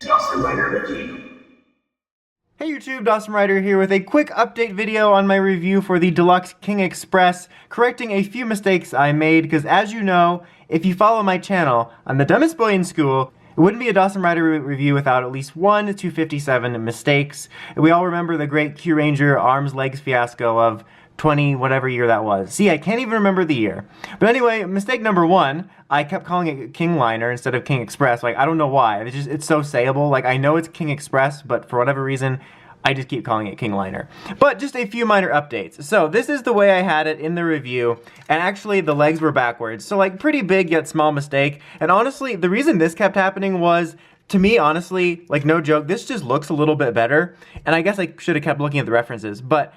Dawson Rider Wiki. Hey YouTube, Dawson Rider here with a quick update video on my review for the Deluxe King Express, correcting a few mistakes I made, because as you know, if you follow my channel, I'm the dumbest boy in school. It wouldn't be a Dawson Rider review without at least 1 to 57 mistakes. We all remember the great Kiramager arms legs fiasco of 20 whatever year that was. See, I can't even remember the year. But anyway, mistake number 1, I kept calling it King Liner instead of King Express. Like, I don't know why. It's so sayable. Like, I know it's King Express, but for whatever reason, I just keep calling it King Liner. But just a few minor updates. So this is the way I had it in the review, and actually the legs were backwards. So like pretty big yet small mistake. And honestly, the reason this kept happening was, to me, honestly, like no joke, this just looks a little bit better. And I guess I should have kept looking at the references, but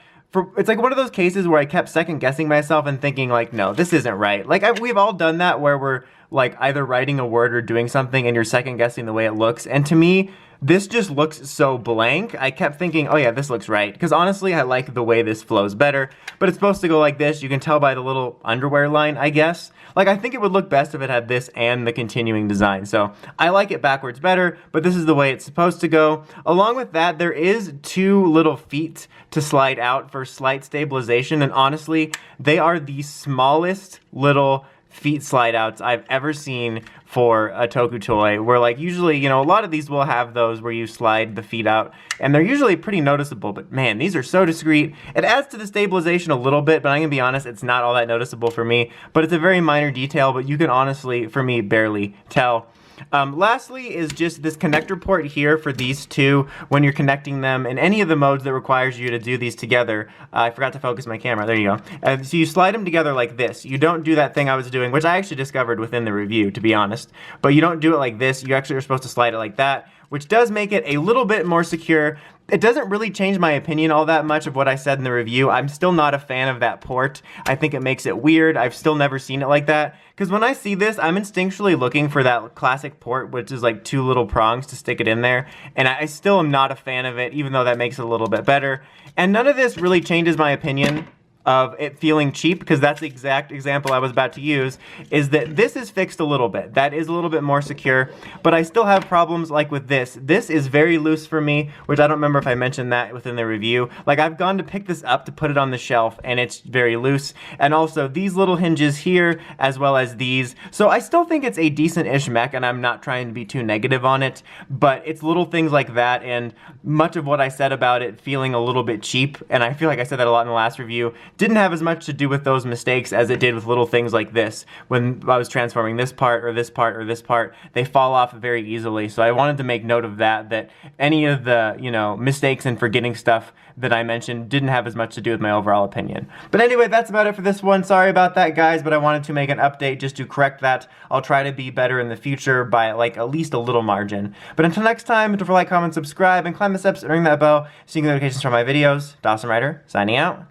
it's like one of those cases where I kept second guessing myself and thinking like, no, this isn't right. Like we've all done that where we're like either writing a word or doing something and you're second guessing the way it looks. And to me, this just looks so blank. I kept thinking, oh yeah, this looks right. Because honestly, I like the way this flows better. But it's supposed to go like this. You can tell by the little underwear line, I guess. Like, I think it would look best if it had this and the continuing design. So I like it backwards better, but this is the way it's supposed to go. Along with that, there is 2 little feet to slide out for slight stabilization. And honestly, they are the smallest little feet slide outs I've ever seen for a Toku toy, where like usually, you know, a lot of these will have those where you slide the feet out and they're usually pretty noticeable, but man, these are so discreet. It adds to the stabilization a little bit, but I'm gonna be honest, it's not all that noticeable for me, but it's a very minor detail, but you can honestly, for me, barely tell. Lastly is just this connector port here for these 2 when you're connecting them in any of the modes that requires you to do these together. I forgot to focus my camera. There you go. So you slide them together like this. You don't do that thing I was doing, which I actually discovered within the review, to be honest. But you don't do it like this. You actually are supposed to slide it like that, which does make it a little bit more secure. It doesn't really change my opinion all that much of what I said in the review. I'm still not a fan of that port. I think it makes it weird. I've still never seen it like that. Because when I see this, I'm instinctually looking for that classic port, which is like 2 little prongs to stick it in there. And I still am not a fan of it, even though that makes it a little bit better. And none of this really changes my opinion of it feeling cheap, because that's the exact example I was about to use, is that this is fixed a little bit. That is a little bit more secure, but I still have problems like with this. This is very loose for me, which I don't remember if I mentioned that within the review. Like, I've gone to pick this up to put it on the shelf, and it's very loose. And also, these little hinges here, as well as these. So I still think it's a decent-ish mech, and I'm not trying to be too negative on it, but it's little things like that, and much of what I said about it feeling a little bit cheap, and I feel like I said that a lot in the last review, didn't have as much to do with those mistakes as it did with little things like this. When I was transforming this part or this part or this part, they fall off very easily. So I wanted to make note of that any of the, you know, mistakes and forgetting stuff that I mentioned didn't have as much to do with my overall opinion. But anyway, that's about it for this one. Sorry about that, guys, but I wanted to make an update just to correct that. I'll try to be better in the future by like at least a little margin. But until next time, don't forget to like, comment, subscribe, and climb the steps and ring that bell so you can get notifications from my videos. Dawson Rider, signing out.